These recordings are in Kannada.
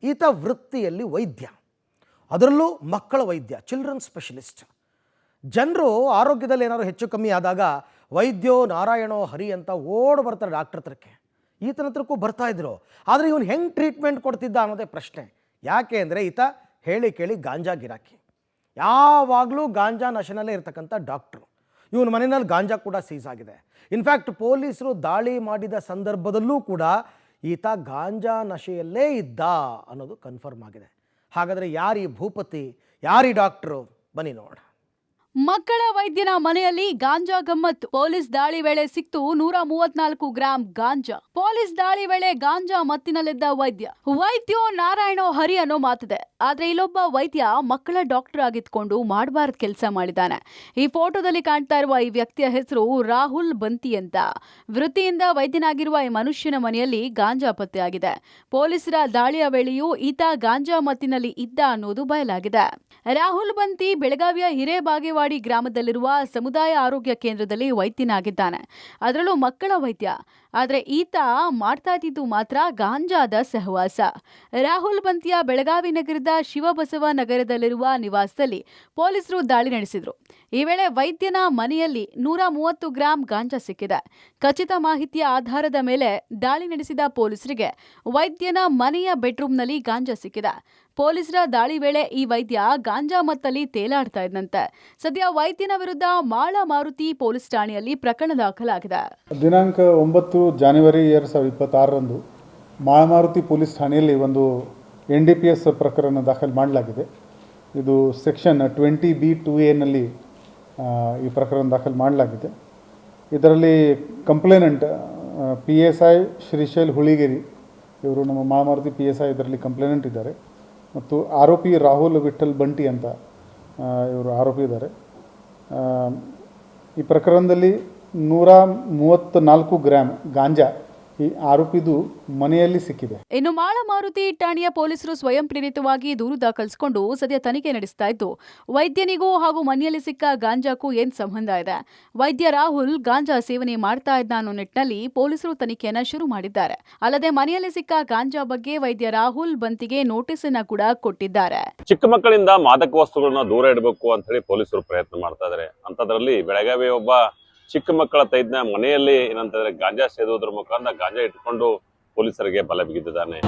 ಈತ ವೃತ್ತಿಯಲ್ಲಿ ವೈದ್ಯ, ಅದರಲ್ಲೂ ಮಕ್ಕಳ ವೈದ್ಯ, ಚಿಲ್ಡ್ರನ್ ಸ್ಪೆಷಲಿಸ್ಟ್. ಜನರು ಆರೋಗ್ಯದಲ್ಲಿ ಏನಾದರೂ ಹೆಚ್ಚು ಕಮ್ಮಿ ಆದಾಗ ವೈದ್ಯೋ ನಾರಾಯಣೋ ಹರಿ ಅಂತ ಓಡ್ ಬರ್ತಾರೆ ಡಾಕ್ಟರ್ ಹತ್ರಕ್ಕೆ. ಈತನ ಹತ್ರಕ್ಕೂ ಬರ್ತಾ ಇದ್ರು. ಆದರೆ ಇವನು ಹೆಂಗೆ ಟ್ರೀಟ್ಮೆಂಟ್ ಕೊಡ್ತಿದ್ದ ಅನ್ನೋದೇ ಪ್ರಶ್ನೆ. ಯಾಕೆ ಅಂದರೆ ಈತ ಹೇಳಿ ಕೇಳಿ ಗಾಂಜಾ ಗಿರಾಕಿ, ಯಾವಾಗಲೂ ಗಾಂಜಾ ನಶೆನಲ್ಲೇ ಇರ್ತಕ್ಕಂಥ ಡಾಕ್ಟ್ರು. ಇವನ ಮನೆಯಲ್ಲಿ ಗಾಂಜಾ ಕೂಡ ಸೀಸ್ ಆಗಿದೆ. ಇನ್ಫ್ಯಾಕ್ಟ್ ಪೊಲೀಸರು ದಾಳಿ ಮಾಡಿದ ಸಂದರ್ಭದಲ್ಲೂ ಕೂಡ ಈತ ಗಾಂಜಾ ನಶೆಯಲ್ಲೇ ಇದ್ದ ಅನ್ನೋದು ಕನ್ಫರ್ಮ್ ಆಗಿದೆ. ಹಾಗಾದರೆ ಯಾರೀ ಭೂಪತಿ, ಯಾರೀ ಡಾಕ್ಟ್ರು, ಬನ್ನಿ ನೋಡೋಣ. ಮಕ್ಕಳ ವೈದ್ಯನ ಮನೆಯಲ್ಲಿ ಗಾಂಜಾ ಗಮ್ಮತ್ತು. ಪೊಲೀಸ್ ದಾಳಿ ವೇಳೆ ಸಿಕ್ತು 134 ಗ್ರಾಂ ಗಾಂಜಾ. ಪೊಲೀಸ್ ದಾಳಿ ವೇಳೆ ಗಾಂಜಾ ಮತ್ತಿನಲ್ಲಿದ್ದ ವೈದ್ಯೋ ನಾರಾಯಣೋ ಹರಿ ಅನ್ನೋ ಮಾತಿದೆ. ಆದ್ರೆ ಇಲ್ಲೊಬ್ಬ ವೈದ್ಯ ಮಕ್ಕಳ ಡಾಕ್ಟರ್ ಆಗಿದ್ಕೊಂಡು ಮಾಡಬಾರದು ಕೆಲಸ ಮಾಡಿದ್ದಾನೆ. ಈ ಫೋಟೋದಲ್ಲಿ ಕಾಣ್ತಾ ಇರುವ ಈ ವ್ಯಕ್ತಿಯ ಹೆಸರು ರಾಹುಲ್ ಬಂತಿ ಅಂತ. ವೃತ್ತಿಯಿಂದ ವೈದ್ಯನಾಗಿರುವ ಈ ಮನುಷ್ಯನ ಮನೆಯಲ್ಲಿ ಗಾಂಜಾ ಪತ್ತೆಯಾಗಿದೆ. ಪೊಲೀಸರ ದಾಳಿಯ ವೇಳೆಯೂ ಈತ ಗಾಂಜಾ ಮತ್ತಿನಲ್ಲಿ ಇದ್ದ ಅನ್ನೋದು ಬಯಲಾಗಿದೆ. ರಾಹುಲ್ ಬಂತಿ ಬೆಳಗಾವಿಯ ಹಿರೇಬಾಗೇವಾಡಿ ಗ್ರಾಮದಲ್ಲಿರುವ ಸಮುದಾಯ ಆರೋಗ್ಯ ಕೇಂದ್ರದಲ್ಲಿ ವೈದ್ಯನಾಗಿದ್ದಾನೆ, ಅದರಲ್ಲೂ ಮಕ್ಕಳ ವೈದ್ಯ. ಆದರೆ ಈತ ಮಾಡ್ತಾ ಇದ್ದಿದ್ದು ಮಾತ್ರ ಗಾಂಜಾದ ಸಹವಾಸ. ರಾಹುಲ್ ಬಂತಿಯ ಬೆಳಗಾವಿ ನಗರದ ಶಿವಬಸವ ನಗರದಲ್ಲಿರುವ ನಿವಾಸದಲ್ಲಿ ಪೊಲೀಸರು ದಾಳಿ ನಡೆಸಿದ್ರು. ಈ ವೇಳೆ ವೈದ್ಯನ ಮನೆಯಲ್ಲಿ 130 ಗ್ರಾಂ ಗಾಂಜಾ ಸಿಕ್ಕಿದೆ. ಖಚಿತ ಮಾಹಿತಿಯ ಆಧಾರದ ಮೇಲೆ ದಾಳಿ ನಡೆಸಿದ ಪೊಲೀಸರಿಗೆ ವೈದ್ಯನ ಮನೆಯ ಬೆಡ್ರೂಮ್ನಲ್ಲಿ ಗಾಂಜಾ ಸಿಕ್ಕಿದೆ. ಪೊಲೀಸರ ದಾಳಿ ವೇಳೆ ಈ ವೈದ್ಯ ಗಾಂಜಾ ಮತ್ತಲ್ಲಿ ತೇಲಾಡ್ತಾ ಇದ್ದಂತೆ. ಸದ್ಯ ವೈದ್ಯನ ವಿರುದ್ಧ ಮಾಳ ಮಾರುತಿ ಪೊಲೀಸ್ ಠಾಣೆಯಲ್ಲಿ ಪ್ರಕರಣ ದಾಖಲಾಗಿದೆ. ದಿನಾಂಕ 9 ಜನವರಿ 2026ರಂದು ಮಾಳ ಮಾರುತಿ ಪೊಲೀಸ್ ಠಾಣೆಯಲ್ಲಿ ಒಂದು NDPS ಪ್ರಕರಣ ದಾಖಲು ಮಾಡಲಾಗಿದೆ. ಇದು ಸೆಕ್ಷನ್ 20B2A ನಲ್ಲಿ ಈ ಪ್ರಕರಣ ದಾಖಲು ಮಾಡಲಾಗಿದೆ. ಇದರಲ್ಲಿ ಕಂಪ್ಲೇನೆಂಟ್ PSI ಶ್ರೀಶೈಲ್ ಹುಳಿಗೇರಿ, ಇವರು ನಮ್ಮ ಮಾಳ ಮಾರುತಿ PSI ಇದರಲ್ಲಿ ಕಂಪ್ಲೇನೆಂಟ್ ಇದ್ದಾರೆ. ಮತ್ತು ಆರೋಪಿ ರಾಹುಲ್ ವಿಠಲ್ ಬಂಟಿ ಅಂತ ಇವರು ಆರೋಪಿ ಇದ್ದಾರೆ. ಈ ಪ್ರಕರಣದಲ್ಲಿ 134 ಗ್ರಾಂ ಗಾಂಜಾ ಈ ಆರೋಪಿದು ಮನೆಯಲ್ಲಿ ಸಿಕ್ಕಿದೆ. ಇನ್ನು ಮಾಳ ಮಾರುತಿ ಠಾಣೆಯ ಪೊಲೀಸರು ಸ್ವಯಂ ಪ್ರೇರಿತವಾಗಿ ದೂರು ದಾಖಲಿಸಿಕೊಂಡು ಸದ್ಯ ತನಿಖೆ ನಡೆಸ್ತಾ ಇದ್ದು, ವೈದ್ಯನಿಗೂ ಹಾಗೂ ಮನೆಯಲ್ಲಿ ಸಿಕ್ಕ ಗಾಂಜಾಕ್ಕೂ ಏನ್ ಸಂಬಂಧ ಇದೆ, ವೈದ್ಯ ರಾಹುಲ್ ಗಾಂಜಾ ಸೇವನೆ ಮಾಡ್ತಾ ಇದ್ದ ಅನ್ನೋ ನಿಟ್ಟಿನಲ್ಲಿ ಪೊಲೀಸರು ತನಿಖೆಯನ್ನ ಶುರು ಮಾಡಿದ್ದಾರೆ. ಅಲ್ಲದೆ ಮನೆಯಲ್ಲಿ ಸಿಕ್ಕ ಗಾಂಜಾ ಬಗ್ಗೆ ವೈದ್ಯ ರಾಹುಲ್ ಬಂತಿಗೆ ನೋಟಿಸ್ ಅನ್ನ ಕೂಡ ಕೊಟ್ಟಿದ್ದಾರೆ. ಚಿಕ್ಕ ಮಕ್ಕಳಿಂದ ಮಾದಕ ವಸ್ತುಗಳನ್ನ ದೂರ ಇಡಬೇಕು ಅಂತ ಹೇಳಿ ಪೊಲೀಸರು ಪ್ರಯತ್ನ ಮಾಡ್ತಾ ಇದ್ದಾರೆ. ಅಂತದ್ರಲ್ಲಿ ಬೆಳಗಾವಿ ಒಬ್ಬ ಚಿಕ್ಕ ಮಕ್ಕಳ ತೈದ್ನ ಮನೆಯಲ್ಲಿ ಏನಂತಂದ್ರೆ ಗಾಂಜಾ ಸೇದುವುದರ ಮುಖಾಂತರ ಗಾಂಜಾ ಇಟ್ಕೊಂಡು ಪೊಲೀಸರಿಗೆ ಬಲೆ ಬಿಗಿದಿದ್ದಾನೆ.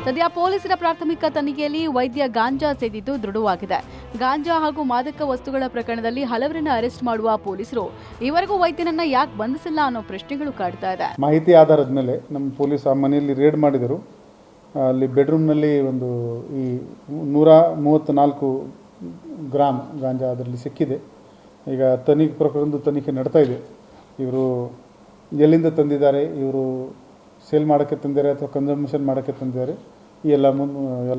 ಸದ್ಯ ಪೊಲೀಸರ ಪ್ರಾಥಮಿಕ ತನಿಖೆಯಲ್ಲಿ ವೈದ್ಯ ಗಾಂಜಾ ಸೇದಿದ್ದು ದೃಢವಾಗಿದೆ. ಗಾಂಜಾ ಹಾಗೂ ಮಾದಕ ವಸ್ತುಗಳ ಪ್ರಕರಣದಲ್ಲಿ ಹಲವರನ್ನ ಅರೆಸ್ಟ್ ಮಾಡುವ ಪೊಲೀಸರು ಇವರೆಗೂ ವೈದ್ಯನನ್ನ ಯಾಕೆ ಬಂಧಿಸಿಲ್ಲ ಅನ್ನೋ ಪ್ರಶ್ನೆಗಳು ಕಾಡ್ತಾ ಇದೆ. ಮಾಹಿತಿ ಆಧಾರದ ಮೇಲೆ ನಮ್ಮ ಪೊಲೀಸ್ ಆ ಮನೆಯಲ್ಲಿ ರೇಡ್ ಮಾಡಿದರು. ಅಲ್ಲಿ ಬೆಡ್ರೂಮ್ನಲ್ಲಿ ಒಂದು ಈ 134 ಗ್ರಾಂ ಗಾಂಜಾ ಅದರಲ್ಲಿ ಸಿಕ್ಕಿದೆ. ಈಗ ಪ್ರಕರಣದ ತನಿಖೆ ನಡ್ತಾ ಇದೆ. ಇವರು ಎಲ್ಲಿಂದ ತಂದಿದ್ದಾರೆ, ಇವರು ಸೇಲ್ ಮಾಡೋಕ್ಕೆ ತಂದಿದ್ದಾರೆ ಅಥವಾ ಕನ್ಸಂಪ್ಷನ್ ಮಾಡೋಕ್ಕೆ ತಂದಿದ್ದಾರೆ, ಈ ಎಲ್ಲ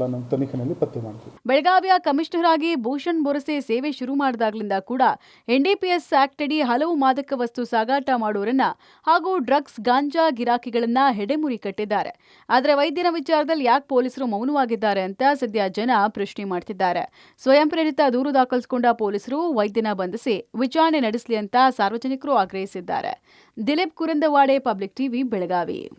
ನಮ್ಮ ತನಿಖೆಯಲ್ಲಿ ಪತ್ತೆ ಮಾಡ್ತೀವಿ. ಬೆಳಗಾವಿಯ ಕಮಿಷನರ್ ಆಗಿ ಭೂಷಣ್ ಬೊರಸೆ ಸೇವೆ ಶುರು ಮಾಡಿದಾಗಲಿಂದ ಕೂಡ NDPS ಆಕ್ಟ್ ಅಡಿ ಹಲವು ಮಾದಕ ವಸ್ತು ಸಾಗಾಟ ಮಾಡುವರನ್ನ ಹಾಗೂ ಡ್ರಗ್ಸ್ ಗಾಂಜಾ ಗಿರಾಕಿಗಳನ್ನ ಹೆಡೆಮುರಿ ಕಟ್ಟಿದ್ದಾರೆ. ಆದರೆ ವೈದ್ಯನ ವಿಚಾರದಲ್ಲಿ ಯಾಕೆ ಪೊಲೀಸರು ಮೌನವಾಗಿದ್ದಾರೆ ಅಂತ ಸದ್ಯ ಜನ ಪ್ರಶ್ನೆ ಮಾಡ್ತಿದ್ದಾರೆ. ಸ್ವಯಂ ಪ್ರೇರಿತ ದೂರು ದಾಖಲಿಸಿಕೊಂಡ ಪೊಲೀಸರು ವೈದ್ಯನ ಬಂಧಿಸಿ ವಿಚಾರಣೆ ನಡೆಸಲಿ ಅಂತ ಸಾರ್ವಜನಿಕರು ಆಗ್ರಹಿಸಿದ್ದಾರೆ. Dilip Kurandwade, public TV, Belagavi.